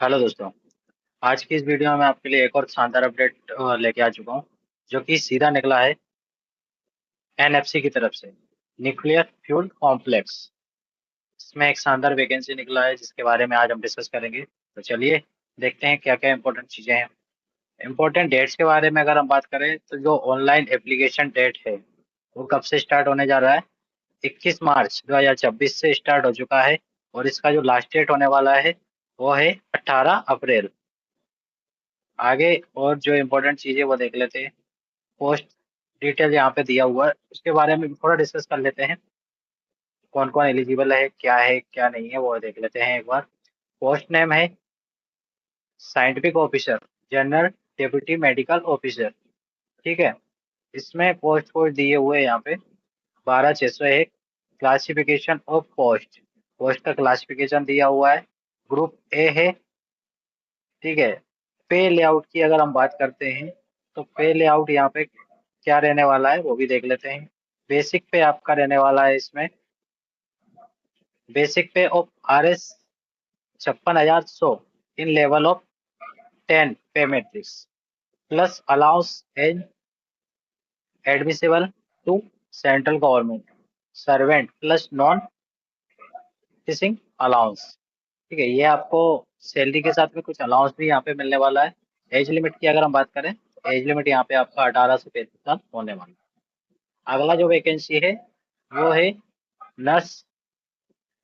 Hello दोस्तों। आज की इस वीडियो में मैं आपके लिए एक और शानदार अपडेट लेके आ चुका हूँ, जो कि सीधा निकला है एनएफसी की तरफ से, न्यूक्लियर फ्यूल कॉम्प्लेक्स। इसमें एक शानदार वैकेंसी निकला है जिसके बारे में आज हम डिस्कस करेंगे। तो चलिए देखते हैं क्या क्या इंपॉर्टेंट चीज़ें हैं। इंपॉर्टेंट डेट्स के बारे में अगर हम बात करें तो जो ऑनलाइन एप्लीकेशन डेट है वो कब से स्टार्ट होने जा रहा है। 21 मार्च 2026 से स्टार्ट हो चुका है और इसका जो लास्ट डेट होने वाला है वो है 18 अप्रैल। आगे और जो इम्पोर्टेंट चीज़ें वो देख लेते हैं। पोस्ट डिटेल यहाँ पे दिया हुआ है, उसके बारे में भी थोड़ा डिस्कस कर लेते हैं। कौन कौन एलिजिबल है क्या नहीं है वो देख लेते हैं एक बार। पोस्ट नेम है scientific officer, general deputy medical officer. ठीक है। इसमें पोस्ट कोड दिए हुए हैं यहाँ पे 12,601। क्लासिफिकेशन ऑफ पोस्ट, पोस्ट का क्लासिफिकेशन दिया हुआ है, ग्रुप ए है। ठीक है। पे लेआउट की अगर हम बात करते हैं तो पे लेआउट यहाँ पे क्या रहने वाला है वो भी देख लेते हैं। बेसिक पे आपका रहने वाला है इसमें, basic pay of RS 56,100 in level of 10 pay matrix plus allowance as admissible to central government servant plus non teaching allowance. ठीक है। ये आपको सैलरी के साथ में कुछ अलाउंस भी यहाँ पे मिलने वाला है। एज लिमिट की अगर हम बात करें तो एज लिमिट यहाँ पे आपका 18 से 35 साल होने वाला है। अगला जो वैकेंसी है वो है नर्स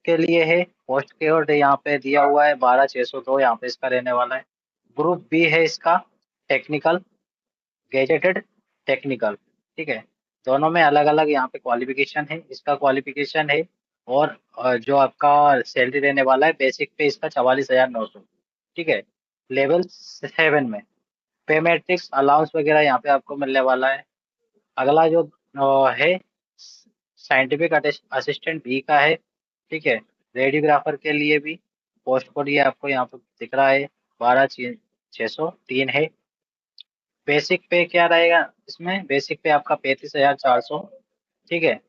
के लिए है। पोस्ट कोड यहाँ पे दिया हुआ है 12,602, यहाँ पे इसका रहने वाला है। ग्रुप बी है इसका, टेक्निकल, गेजेटेड टेक्निकल। ठीक है। दोनों में अलग अलग यहाँ पे क्वालिफिकेशन है। इसका क्वालिफिकेशन है और जो आपका सैलरी रहने वाला है बेसिक पे इसका 44,900। ठीक है। लेवल 7 में पे मैट्रिक्स अलाउंस वगैरह यहाँ पे आपको मिलने वाला है। अगला जो है साइंटिफिक असिस्टेंट बी का है। ठीक है। रेडियोग्राफर के लिए भी पोस्ट कोड ये आपको यहाँ पे दिख रहा है 12,603 है। बेसिक पे क्या रहेगा इसमें, बेसिक पे आपका 35,400। ठीक है।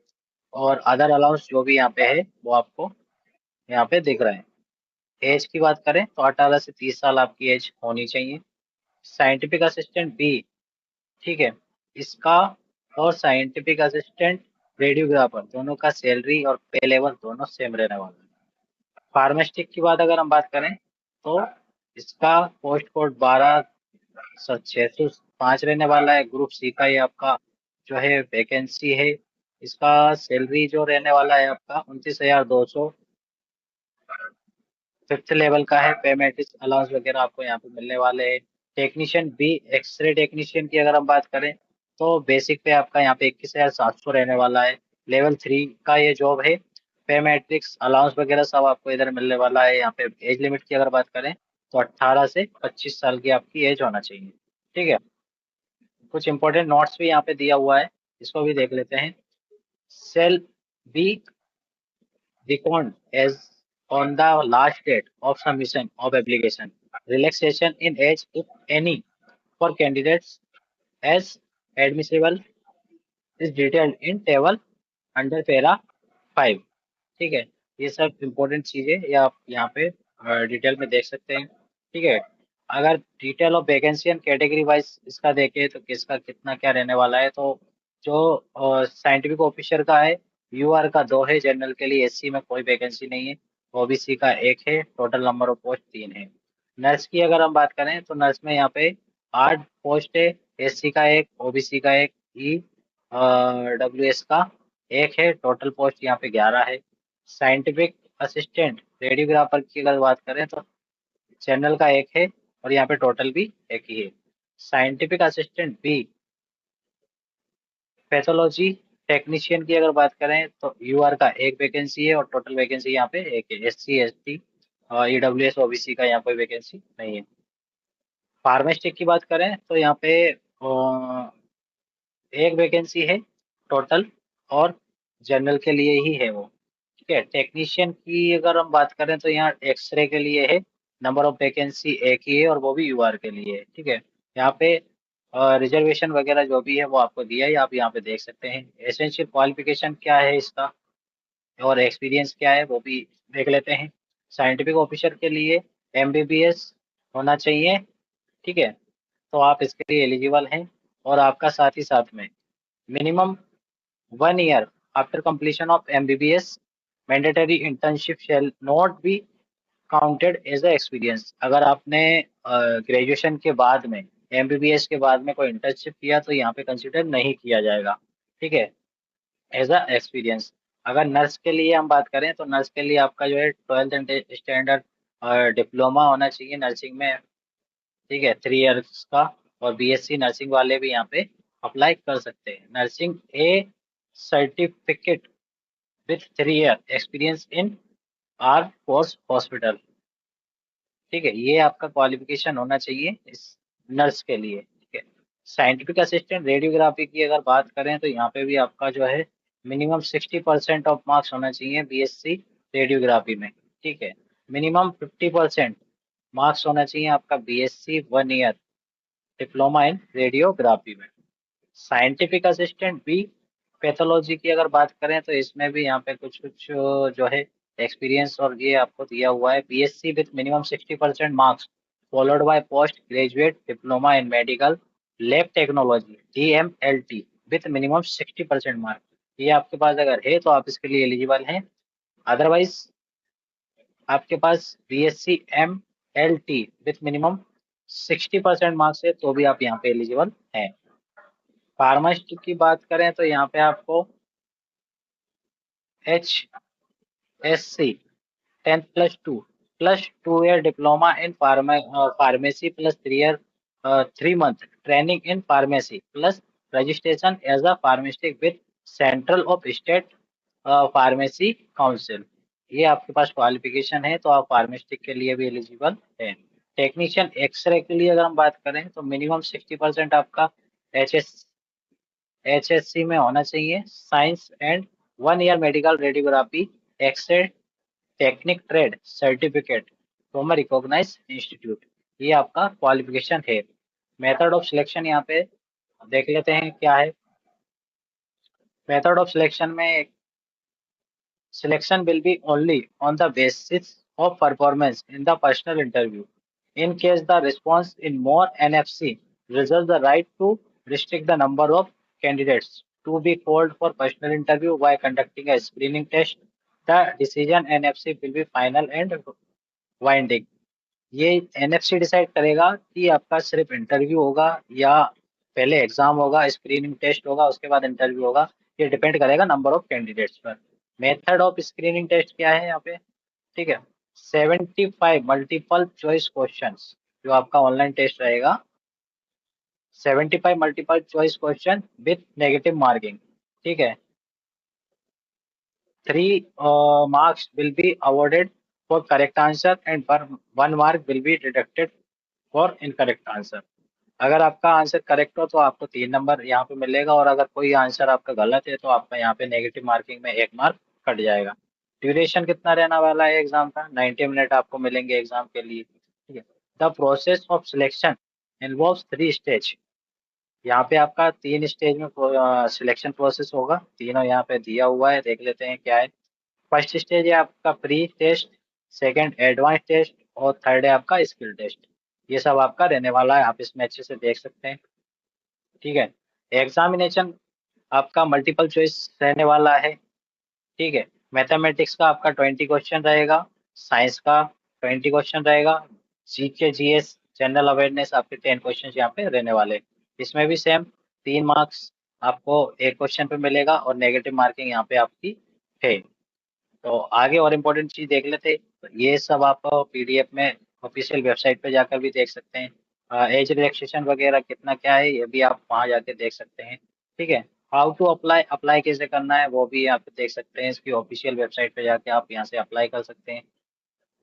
और अदर अलाउंस जो भी यहाँ पे है वो आपको यहाँ पे दिख रहे हैं। एज की बात करें तो 18 से 30 साल आपकी एज होनी चाहिए। साइंटिफिक असिस्टेंट बी, ठीक है, इसका और साइंटिफिक असिस्टेंट रेडियोग्राफर दोनों का सैलरी और पे लेवल दोनों सेम रहने वाला है। फार्मास्टिक की बात अगर हम बात करें तो इसका पोस्ट कोड 12,605 रहने वाला है। ग्रुप सी का ये आपका जो है वैकेंसी है। इसका सैलरी जो रहने वाला है आपका 29,200 फिफ्थ लेवल का है। पेमेंट अलाउंस वगैरह आपको यहाँ पे मिलने वाले हैं। टेक्नीशियन बी, एक्सरे टेक्नीशियन की अगर हम बात करें तो बेसिक पे आपका यहाँ पे 21,700 रहने वाला है। लेवल 3 का ये जॉब है। पे मैट्रिक्स अलाउंस वगैरह सब आपको इधर मिलने वाला है। यहाँ पे एज लिमिट की अगर बात करें तो 18 से 25 साल की आपकी एज होना चाहिए। ठीक है। कुछ इंपॉर्टेंट नोट्स भी यहाँ पे दिया हुआ है, इसको भी देख लेते हैं। Shall be reckoned as on the last date of submission of application. Relaxation in age, if any, for candidates as admissible is detailed in table under para 5। ठीक है। ये सब इम्पोर्टेंट चीजें ये आप यहाँ पे डिटेल में देख सकते हैं। ठीक है। अगर detail of vacancy and category wise इसका देखें तो किसका कितना क्या रहने वाला है, तो जो साइंटिफिक ऑफिसर का है UR का 2 है, जनरल के लिए SC में कोई वैकेंसी नहीं है। OBC का 1 है, टोटल नंबर ऑफ पोस्ट 3 है। नर्स की अगर हम बात करें तो नर्स में यहाँ पे 8 पोस्ट है। SC का 1, OBC का 1, WS का 1 है। टोटल पोस्ट यहाँ पे 11 है। साइंटिफिक असिस्टेंट रेडियोग्राफर की अगर बात करें तो जनरल का 1 है और यहाँ पे टोटल भी 1 ही है। Scientific assistant B, pathology technician की अगर बात करें तो UR का 1 वैकेंसी है और टोटल वैकेंसी यहाँ पे 1 है। SC ST EWS OBC का यहाँ पे वैकेंसी नहीं है। फार्मास्टिक की बात करें तो यहाँ पे 1 वैकेंसी है टोटल और जनरल के लिए ही है वो। ठीक है। टेक्नीशियन की अगर हम बात करें तो यहाँ एक्सरे के लिए है, नंबर ऑफ वैकेंसी 1 ही है और वो भी UR के लिए है। ठीक है। यहाँ पे रिजर्वेशन वगैरह जो भी है वो आपको दिया है, आप यहाँ पे देख सकते हैं। एसेंशियल क्वालिफिकेशन क्या है इसका और एक्सपीरियंस क्या है वो भी देख लेते हैं। साइंटिफिक ऑफिसर के लिए MBBS होना चाहिए। ठीक है, तो आप इसके लिए एलिजिबल हैं। और आपका साथ ही साथ में minimum 1 year after completion of MBBS mandatory internship shall not be counted as a experience। अगर आपने ग्रेजुएशन के बाद में MBBS के बाद में कोई इंटर्नशिप किया तो यहाँ पे कंसिडर नहीं किया जाएगा। ठीक है, एज अ एक्सपीरियंस। अगर नर्स के लिए हम बात करें तो नर्स के लिए आपका जो है 12th स्टैंडर्ड डिप्लोमा होना चाहिए नर्सिंग में। ठीक है, 3 years का। और BSc नर्सिंग वाले भी यहाँ पे अप्लाई कर सकते हैं। Nursing A certificate with 3 year experience in are force hospital. ठीक है, ये आपका क्वालिफिकेशन होना चाहिए इस नर्स के लिए। ठीक है, साइंटिफिक असिस्टेंट रेडियोग्राफी की अगर बात करें तो यहाँ पे भी आपका जो है मिनिमम 60% ऑफ मार्क्स होना चाहिए BSc रेडियोग्राफी में। ठीक है, मिनिमम 50% मार्क्स होना चाहिए आपका BSc 1 year डिप्लोमा इन रेडियोग्राफी में। साइंटिफिक असिस्टेंट बी पैथोलॉजी की अगर बात करें तो इसमें भी यहाँ पे कुछ कुछ जो है एक्सपीरियंस और ये आपको दिया हुआ है। BSc with minimum 60% marks followed by post graduate diploma in medical lab technology DMLT with minimum 60% marks. ये आपके पास अगर है तो आप इसके लिए एलिजिबल हैं। अदरवाइज आपके पास BSc MLT with minimum 60% marks है तो भी आप यहाँ पे एलिजिबल हैं। फार्मासिस्ट की बात करें तो यहाँ पे आपको HSC 10+2 +2 year diploma in pharmacy plus 3 year 3 month training in pharmacy plus registration as a pharmacist with central of state pharmacy council. ये आपके पास क्वालिफिकेशन है तो आप फार्मासिस्ट के लिए भी एलिजिबल है। टेक्नीशियन एक्सरे के लिए अगर हम बात करें तो मिनिमम 60% आपका HSC में होना चाहिए। Science and 1 year medical radiography X ray technique trade certificate from a recognise institute. ये आपका क्वालिफिकेशन है। मेथड ऑफ सिलेक्शन यहाँ पे देख लेते हैं क्या है। मेथड ऑफ सिलेक्शन में selection will be only on the basis of performance in the personal interview. In case the response in more NFC reserves the right to restrict the number of candidates to be called for personal interview by conducting a screening test, the decision NFC will be final and binding। ये NFC decide करेगा कि आपका सिर्फ interview होगा या पहले exam होगा, screening test होगा, उसके बाद इंटरव्यू होगा। ये डिपेंड करेगा नंबर ऑफ कैंडिडेट्स पर। मेथड ऑफ स्क्रीनिंग टेस्ट क्या है यहाँ पे? ठीक है, 75 मल्टीपल चॉइस क्वेश्चंस जो आपका ऑनलाइन टेस्ट रहेगा। 75 multiple choice question with negative marking. ठीक है, 3 marks will be awarded for correct answer and 1 mark will be deducted for incorrect answer. अगर आपका आंसर करेक्ट हो तो आपको 3 नंबर यहाँ पे मिलेगा और अगर कोई आंसर आपका गलत है तो आपका यहाँ पे नेगेटिव मार्किंग में 1 मार्क कट जाएगा। ड्यूरेशन कितना रहने वाला है एग्जाम का? 90 मिनट आपको मिलेंगे एग्जाम के लिए। ठीक है, the process of selection involves 3 stage. यहाँ पे आपका 3 स्टेज में सिलेक्शन प्रोसेस होगा। तीनों यहाँ पे दिया हुआ है, देख लेते हैं क्या है। फर्स्ट स्टेज है आपका pre test, second advance test और थर्ड है आपका स्किल टेस्ट। ये सब आपका रहने वाला है, आप इसमें अच्छे से देख सकते हैं। ठीक है, एग्जामिनेशन आपका मल्टीपल चॉइस रहने वाला है। ठीक है, मैथमेटिक्स का आपका 20 क्वेश्चन रहेगा, साइंस का 20 क्वेश्चन रहेगा, जीके जीएस जनरल अवेयरनेस आपके 10 क्वेश्चन यहाँ पे रहने वाले हैं। इसमें भी सेम 3 मार्क्स आपको एक क्वेश्चन पे मिलेगा और नेगेटिव मार्किंग यहाँ पे आपकी है। तो आगे और इम्पोर्टेंट चीज देख लेते हैं। तो ये सब आप PDF में ऑफिशियल वेबसाइट पे जाकर भी देख सकते हैं। एज रिलैक्सेशन वगैरह कितना क्या है ये भी आप वहाँ जाके देख सकते हैं। ठीक है, हाउ टू अप्लाई, अप्लाई कैसे करना है वो भी आप देख सकते हैं। इसकी ऑफिशियल वेबसाइट पे जाके आप यहाँ से अप्लाई कर सकते हैं।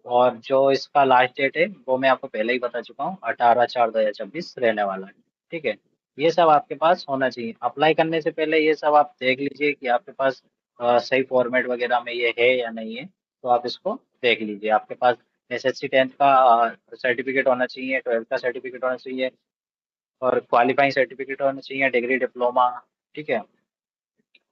और जो इसका लास्ट डेट है वो मैं आपको पहले ही बता चुका हूँ, 18/4/2026 रहने वाला है। ठीक है, ये सब आपके पास होना चाहिए। अप्लाई करने से पहले ये सब आप देख लीजिए कि आपके पास सही फॉर्मेट वगैरह में ये है या नहीं है। तो आप इसको देख लीजिए। आपके पास SSC 10th का सर्टिफिकेट होना चाहिए, 12th का सर्टिफिकेट होना चाहिए और क्वालिफाइंग सर्टिफिकेट होना चाहिए, डिग्री डिप्लोमा। ठीक है,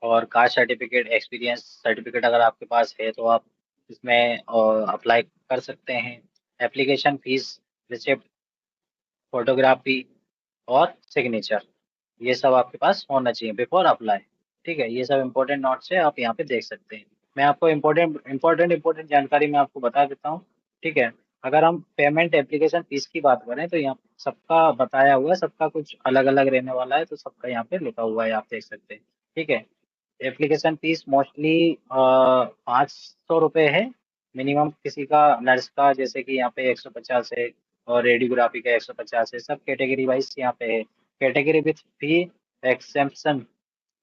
और कास्ट सर्टिफिकेट, एक्सपीरियंस सर्टिफिकेट अगर आपके पास है तो आप इसमें अप्लाई कर सकते हैं। एप्लीकेशन फीस रिसिप्ट, फोटोग्राफी और सिग्नेचर, ये सब आपके पास होना चाहिए बिफोर अप्लाई। ठीक है, ये सब इंपॉर्टेंट नोट्स है, आप यहाँ पे देख सकते हैं। मैं आपको इम्पोर्टेंट जानकारी मैं आपको बता देता हूँ। ठीक है, अगर हम पेमेंट एप्लीकेशन फीस की बात करें तो यहाँ सबका बताया हुआ है, सबका कुछ अलग अलग रहने वाला है, तो सबका यहाँ पे लिखा हुआ है, आप देख सकते हैं। ठीक है, एप्लीकेशन फीस मोस्टली 500 रुपये है मिनिमम, किसी का नर्स का जैसे कि यहाँ पे 150 है, और रेडियोग्राफी का 150 है, सब कैटेगरी वाइज यहाँ पे है। कैटेगरी विथ फी एक्सेम्पशन,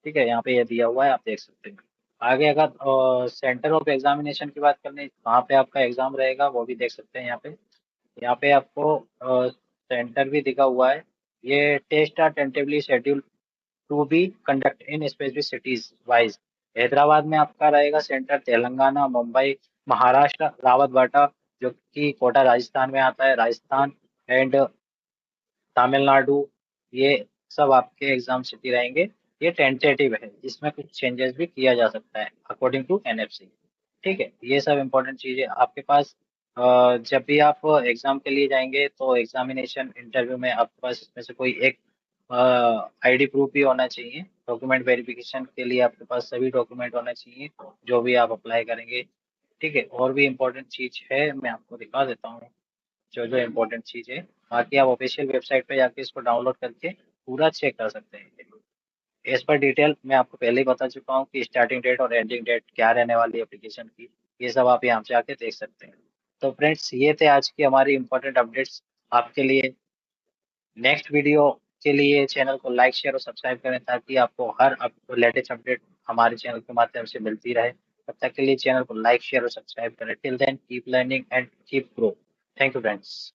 ठीक है, यहाँ पे ये दिया हुआ है, आप देख सकते हैं। आगे अगर सेंटर ऑफ एग्जामिनेशन की बात करनी, कहाँ पे आपका एग्जाम रहेगा वो भी देख सकते हैं यहाँ पे। यहाँ पे आपको सेंटर भी दिखा हुआ है। ये test are tentatively schedule to be conduct in specific cities wise. Hyderabad में आपका रहेगा सेंटर, तेलंगाना, मुंबई, महाराष्ट्र, रावतबाटा जो कि कोटा राजस्थान में आता है, राजस्थान एंड तमिलनाडु, ये सब आपके एग्जाम सिटी रहेंगे। ये टेंटेटिव है, इसमें कुछ चेंजेस भी किया जा सकता है अकॉर्डिंग टू एनएफसी। ठीक है, ये सब इंपॉर्टेंट चीजें आपके पास। जब भी आप एग्जाम के लिए जाएंगे तो एग्जामिनेशन इंटरव्यू में आपके पास इसमें से कोई एक आईडी प्रूफ भी होना चाहिए। डॉक्यूमेंट वेरिफिकेशन के लिए आपके पास सभी डॉक्यूमेंट होना चाहिए जो भी आप अप्लाई करेंगे। ठीक है, और भी इम्पोर्टेंट चीज है, मैं आपको दिखा देता हूँ जो जो इम्पोर्टेंट चीज है। बाकी आप ऑफिशियल वेबसाइट पे जाके इसको डाउनलोड करके पूरा चेक कर सकते हैं। इस पर डिटेल मैं आपको पहले ही बता चुका हूँ कि स्टार्टिंग डेट और एंडिंग डेट क्या रहने वाली है एप्लीकेशन की, ये सब आप यहाँ से आके देख सकते हैं। तो फ्रेंड्स, ये थे आज की हमारी इंपॉर्टेंट अपडेट्स आपके लिए। नेक्स्ट वीडियो के लिए चैनल को लाइक शेयर और सब्सक्राइब करें ताकि आपको हर लेटेस्ट अपडेट हमारे चैनल के माध्यम से मिलती रहे। तब तक के लिए चैनल को लाइक शेयर और सब्सक्राइब करें। Till then keep learning and keep grow. Thank you friends.